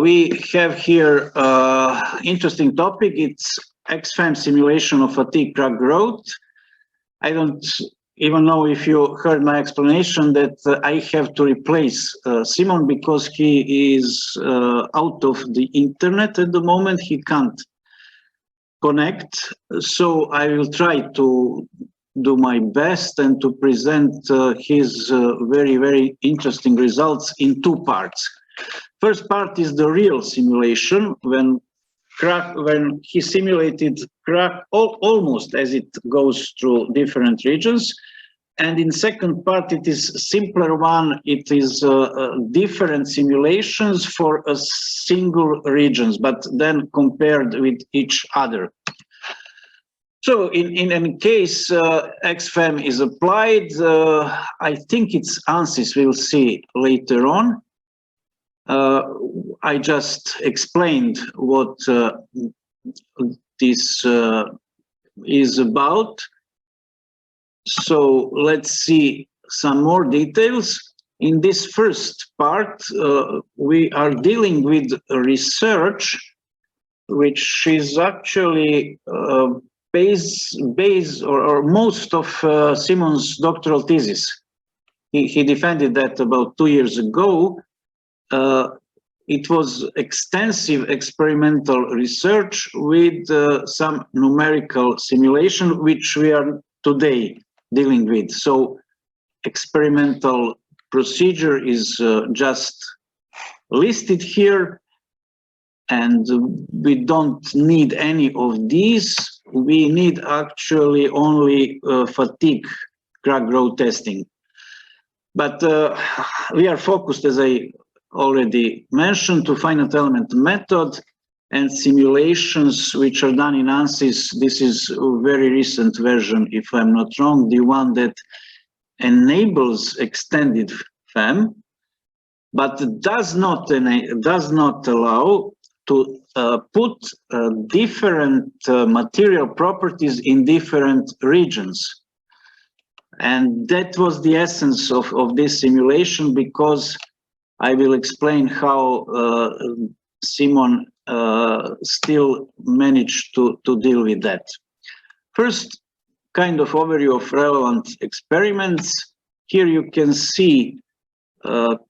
We have here interesting topic. It's xFEM simulation of fatigue crack growth. I don't even know if you heard my explanation that I have to replace Simon because he is out of the internet at the moment. He can't connect. So I will try to do my best and to present his very, very interesting results in two parts. First part is the real simulation when he simulated crack almost as it goes through different regions. And in second part, it is simpler one. It is different simulations for a single regions, but then compared with each other. So in any case, xFEM is applied. I think it's ANSYS, we'll see later on. I just explained what this is about. So let's see some more details. In this first part, we are dealing with research, which is actually base or most of Simon's doctoral thesis. He defended that about 2 years ago. It was extensive experimental research with some numerical simulation, which we are today dealing with. So experimental procedure is just listed here, and we don't need any of these. We need actually only fatigue crack growth testing. But we are focused, as I already mentioned, to finite element method and simulations which are done in ANSYS. This is a very recent version, if I'm not wrong, the one that enables extended FEM, but does not allow to put different material properties in different regions. And that was the essence of this simulation, because I will explain how Simon still managed to deal with that. First, kind of overview of relevant experiments. Here you can see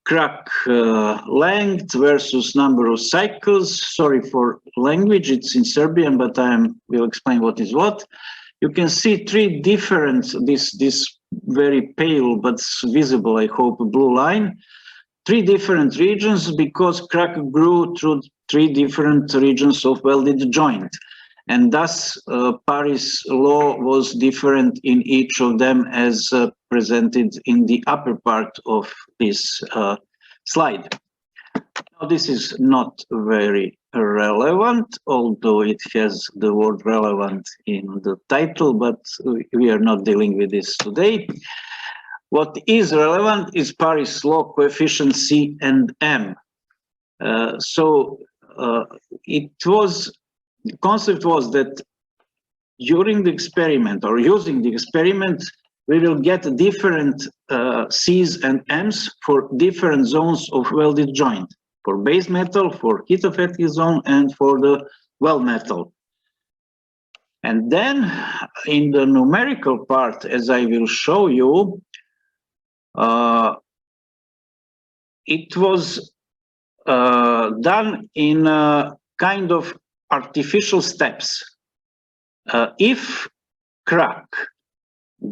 crack length versus number of cycles. Sorry for language, it's in Serbian, but I will explain what is what. You can see three different, this very pale but visible, I hope, blue line. Three different regions, because crack grew through three different regions of welded joint. And thus, Paris law was different in each of them, as presented in the upper part of this slide. Now, this is not very relevant, although it has the word relevant in the title, but we are not dealing with this today. What is relevant is Paris law coefficient C and M. The concept was that during the experiment or using the experiment, we will get different C's and M's for different zones of welded joint, for base metal, for heat affected zone, and for the weld metal. And then in the numerical part, as I will show you, it was done in a kind of artificial steps. If crack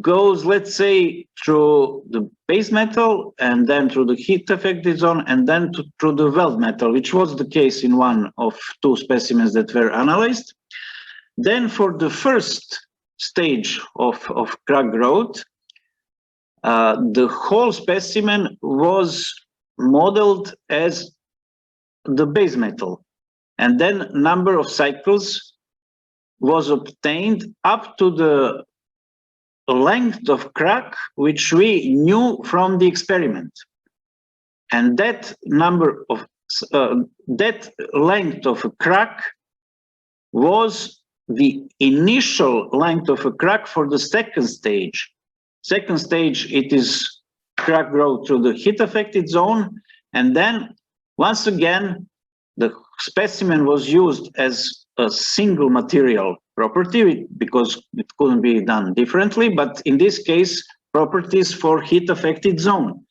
goes, let's say, through the base metal and then through the heat affected zone and then through the weld metal, which was the case in one of two specimens that were analyzed, then for the first stage of crack growth, the whole specimen was modeled as the base metal, and then number of cycles was obtained up to the length of crack which we knew from the experiment, and that number of that length of a crack was the initial length of a crack for the second stage. Second stage, it is crack growth through the heat affected zone, and then once again the specimen was used as a single material property because it couldn't be done differently, but in this case, properties for heat affected zone.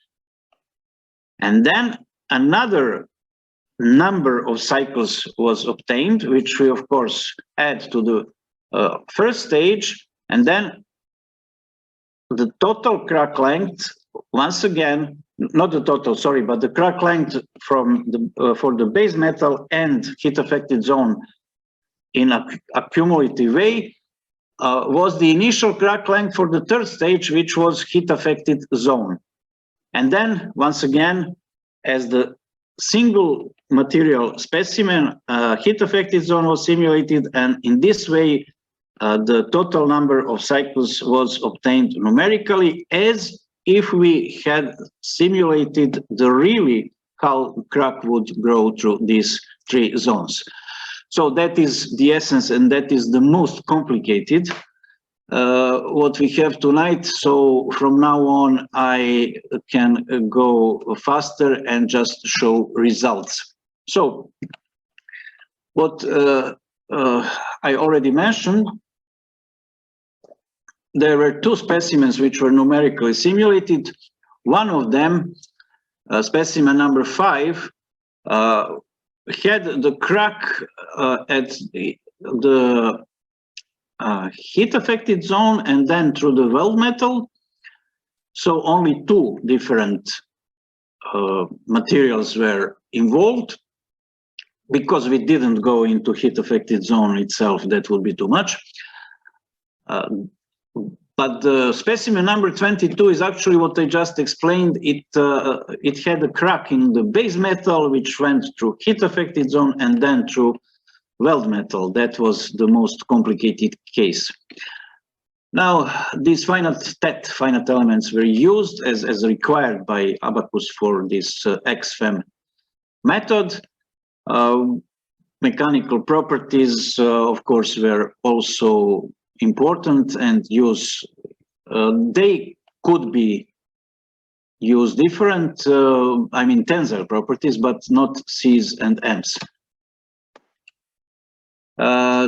And then another number of cycles was obtained, which we of course add to the first stage, and then the total crack length, once again, not the total, sorry, but the crack length from the for the base metal and heat affected zone in a cumulative way was the initial crack length for the third stage, which was heat affected zone. And then once again, as the single material specimen, heat affected zone was simulated, and in this way the total number of cycles was obtained numerically, as if we had simulated the really how crack would grow through these three zones. So that is the essence, and that is the most complicated what we have tonight. So from now on, I can go faster and just show results. So what I already mentioned, there were two specimens which were numerically simulated. One of them, specimen number 5, had the crack at the heat affected zone and then through the weld metal. So only two different materials were involved. Because we didn't go into heat affected zone itself, that would be too much. But the specimen number 22 is actually what I just explained. It had a crack in the base metal, which went through heat affected zone and then through weld metal. That was the most complicated case. Now, these finite elements were used as required by Abacus for this xFEM method. Mechanical properties, of course, were also important and they could be used different, I mean tensile properties, but not C's and M's.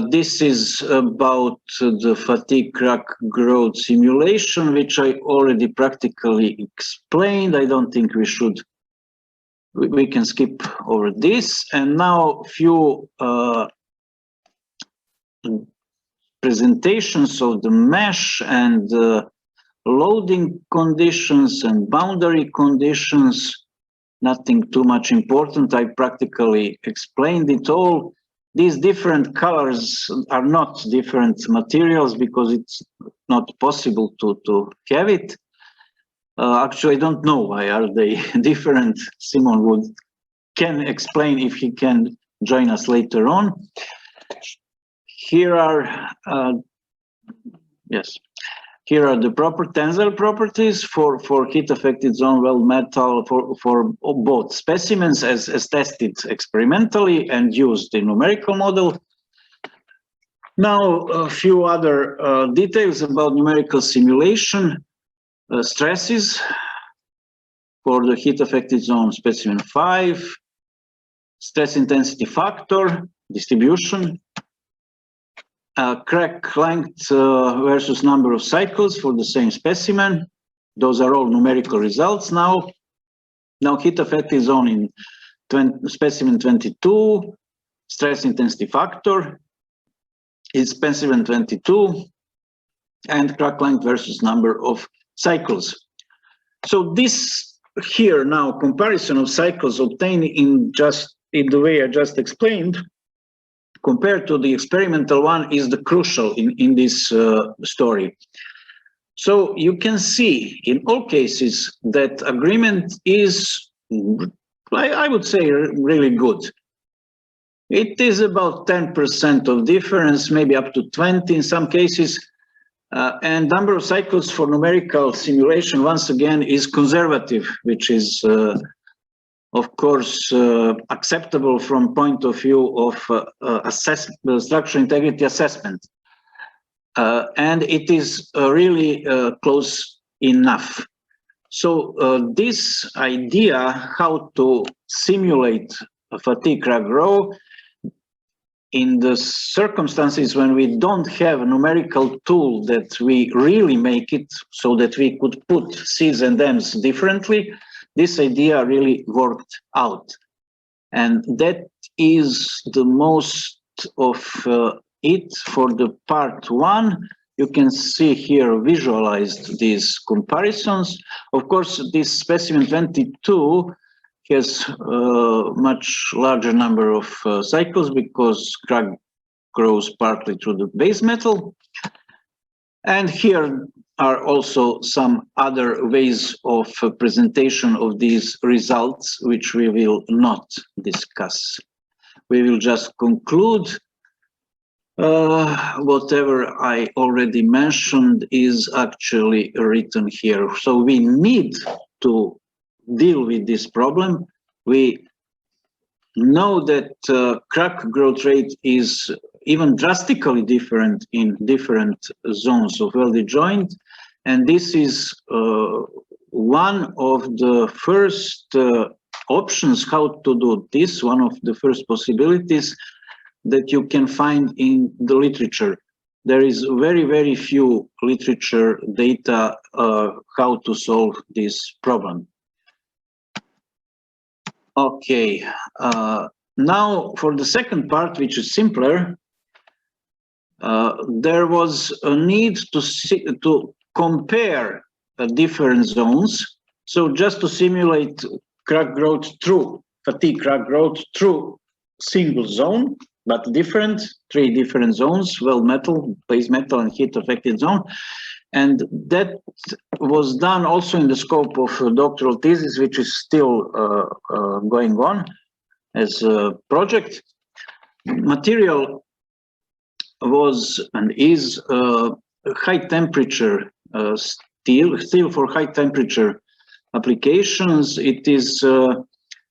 This is about the fatigue crack growth simulation, which I already practically explained. I don't think we can skip over this. And now a few presentations of the mesh and loading conditions and boundary conditions. Nothing too much important. I practically explained it all. These different colors are not different materials because it's not possible to have it. Actually, I don't know why are they different. Simon can explain if he can join us later on. Here are here are the proper tensile properties for heat affected zone weld metal for both specimens as tested experimentally and used in numerical model. Now a few other details about numerical simulation. Stresses for the heat affected zone specimen 5, stress intensity factor distribution, crack length versus number of cycles for the same specimen. Those are all numerical results now. Now heat affected zone in specimen 22, stress intensity factor is specimen 22, and crack length versus number of cycles. So this here now comparison of cycles obtained in the way I just explained compared to the experimental one is the crucial in this story. So you can see in all cases that agreement is, I would say, really good. It is about 10% of difference, maybe up to 20 in some cases. And number of cycles for numerical simulation, once again, is conservative, which is, of course, acceptable from point of view of structural integrity assessment. And it is really close enough. So this idea how to simulate fatigue crack grow in the circumstances when we don't have a numerical tool that we really make it so that we could put C's and M's differently. This idea really worked out. And that is the most of it for the part one. You can see here visualized these comparisons. Of course, this specimen 22 has a much larger number of cycles because crack grows partly through the base metal. And here are also some other ways of presentation of these results, which we will not discuss. We will just conclude. Whatever I already mentioned is actually written here. So we need to deal with this problem. We know that crack growth rate is even drastically different in different zones of welded joint. And this is one of the first options how to do this, one of the first possibilities that you can find in the literature. There is very, very few literature data how to solve this problem. Okay, now for the second part, which is simpler, there was a need to compare different zones. So just to simulate crack growth through fatigue crack growth through single zone, but different, 3 different zones, weld metal, base metal, and heat affected zone. And that was done also in the scope of a doctoral thesis, which is still going on as a project. Material was and is high temperature steel for high temperature applications. It is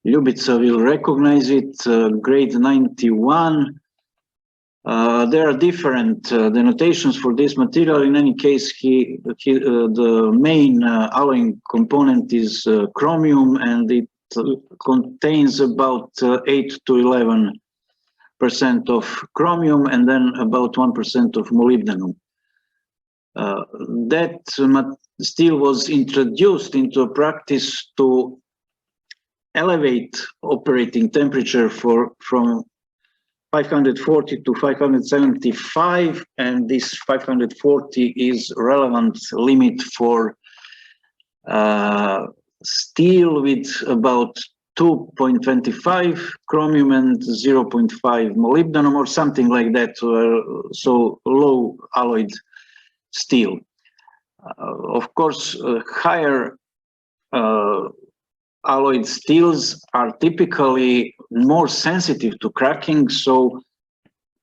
Ljubica will recognize it, grade 91. There are different denotations for this material. In any case, the main alloying component is chromium, and it contains about 8 to 11% of chromium and then about 1% of molybdenum. That steel was introduced into a practice to elevate operating temperature from 540 to 575, and this 540 is relevant limit for steel with about 2.25 chromium and 0.5 molybdenum or something like that, so low alloyed steel. Of course, higher alloyed steels are typically more sensitive to cracking, so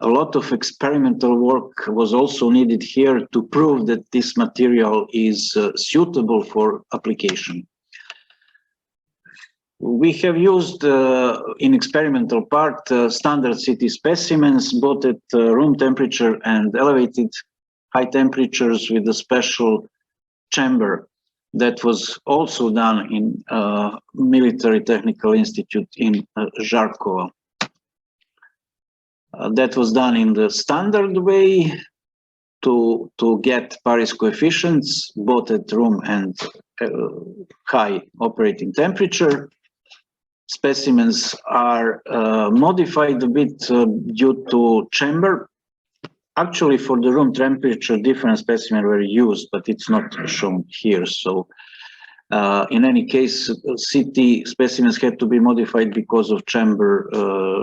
a lot of experimental work was also needed here to prove that this material is suitable for application. We have used in experimental part standard CT specimens, both at room temperature and elevated high temperatures with a special chamber. That was also done in Military Technical Institute in Žarkovo. That was done in the standard way to get Paris coefficients, both at room and high operating temperature. Specimens are modified a bit due to chamber. Actually, for the room temperature, different specimens were used, but it's not shown here. So in any case, CT specimens had to be modified because of chamber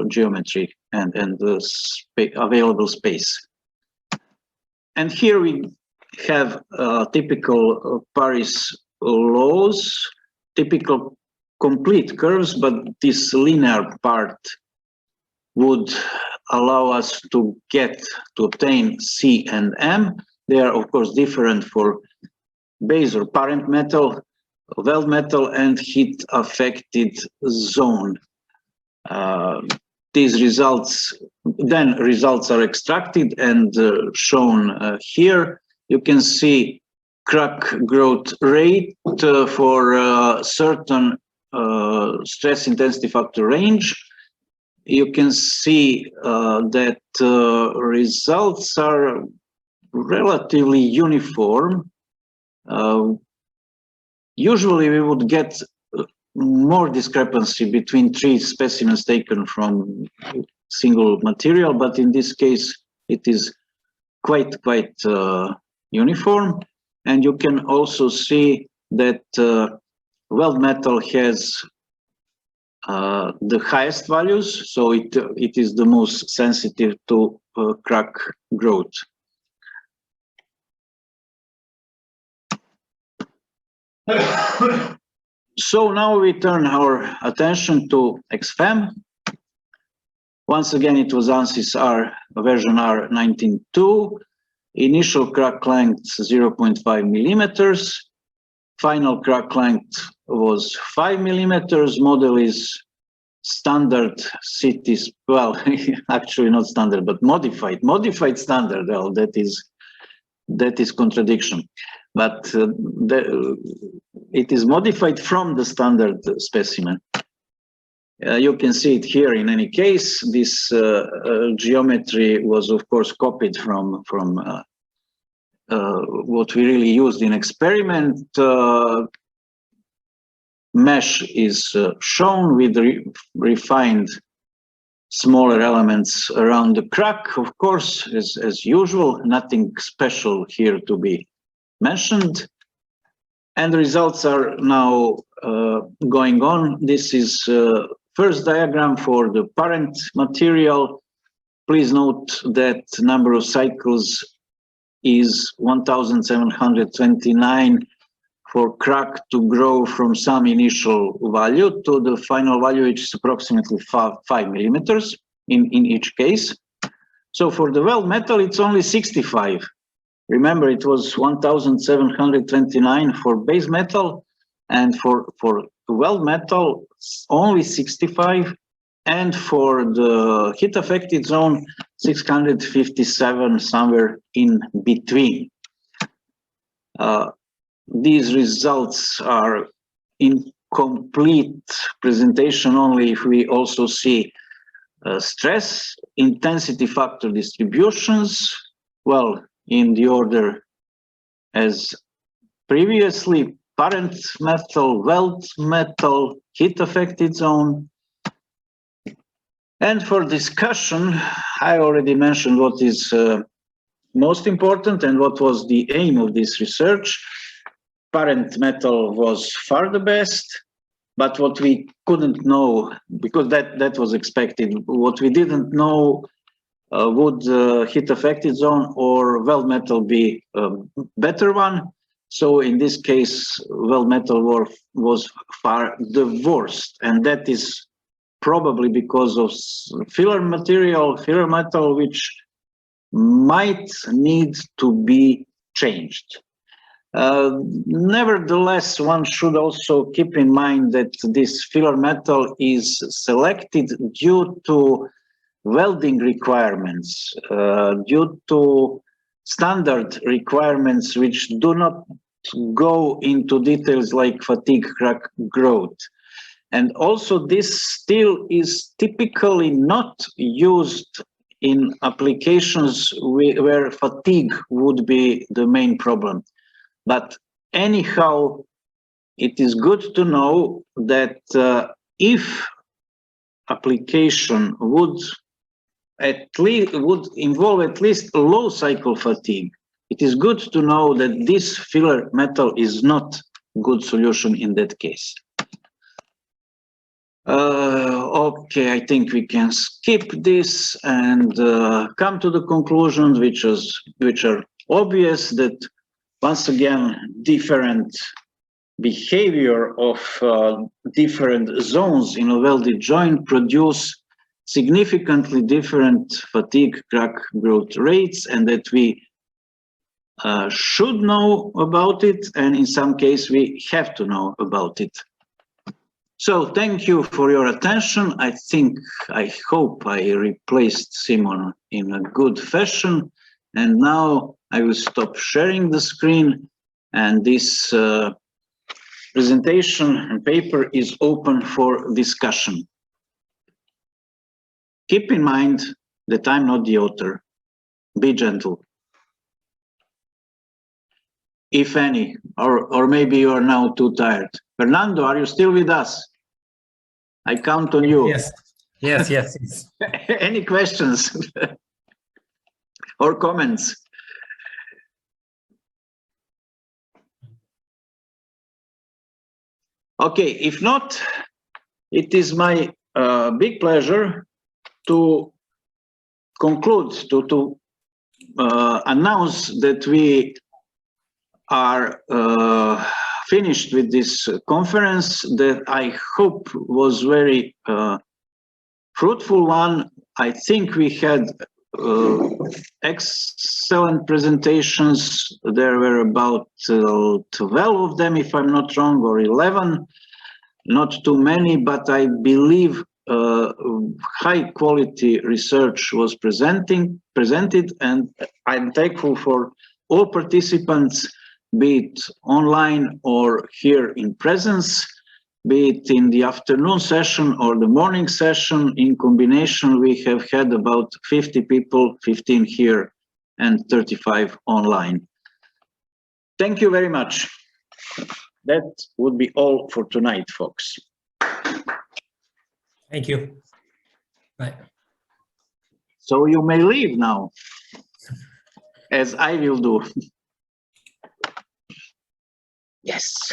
geometry and the available space. And here we have typical Paris laws, typical complete curves, but this linear part would allow us to obtain C and M. They are of course different for base or parent metal, weld metal, and heat affected zone. These results are extracted and shown here. You can see crack growth rate for certain stress intensity factor range. you can see that results are relatively uniform. Usually we would get more discrepancy between 3 specimens taken from single material, but in this case it is quite uniform. And you can also see that weld metal has the highest values, so it is the most sensitive to crack growth. So now we turn our attention to xFEM. Once again, it was ANSYS version R19.2. Initial crack length 0.5 millimeters. Final crack length was 5 millimeters. Model is standard CT, well, actually not standard, but modified standard. Well, that is contradiction. But it is modified from the standard specimen. You can see it here in any case. This geometry was, of course, copied from what we really used in experiment. Mesh is shown with refined smaller elements around the crack, of course, as usual, nothing special here to be mentioned. And the results are now going on. This is first diagram for the parent material. Please note that number of cycles is 1729 for crack to grow from some initial value to the final value, which is approximately 5 millimeters in each case. So for the weld metal, it's only 65. Remember, it was 1729 for base metal, and for weld metal, only 65, and for the heat affected zone, 657, somewhere in between. These results are in complete presentation only if we also see stress intensity factor distributions, well, in the order as previously: parent metal, weld metal, heat affected zone. And for discussion, I already mentioned what is most important and what was the aim of this research. Parent metal was far the best, but what we couldn't know, because that was expected, what we didn't know, would heat affected zone or weld metal be a better one? So in this case, weld metal was far the worst, and that is probably because of filler metal, which might need to be changed. Nevertheless, one should also keep in mind that this filler metal is selected due to welding requirements, due to standard requirements which do not go into details like fatigue crack growth. And also this steel is typically not used in applications where fatigue would be the main problem. But anyhow, it is good to know that if application would involve at least low cycle fatigue, it is good to know that this filler metal is not a good solution in that case. Okay, I think we can skip this and come to the conclusions, which are obvious, that once again, different behavior of different zones in a welded joint produce significantly different fatigue crack growth rates, and that we should know about it, and in some case we have to know about it. So thank you for your attention. I hope I replaced Simon in a good fashion, and now I will stop sharing the screen, and this presentation and paper is open for discussion. keep in mind that I'm not the author. Be gentle. If any, or maybe you are now too tired. Fernando, are you still with us? I count on you. Yes, yes, yes. Any questions or comments? Okay, if not, it is my big pleasure to conclude, to announce that we are finished with this conference that I hope was very fruitful one. I think we had excellent presentations. There were about 12 of them, if I'm not wrong, or 11. Not too many, but I believe high quality research was presented, and I'm thankful for all participants, be it online or here in presence, be it in the afternoon session or the morning session. In combination, we have had about 50 people, 15 here and 35 online. Thank you very much. That would be all for tonight, folks. Thank you. Bye. So you may leave now, as I will do. Yes.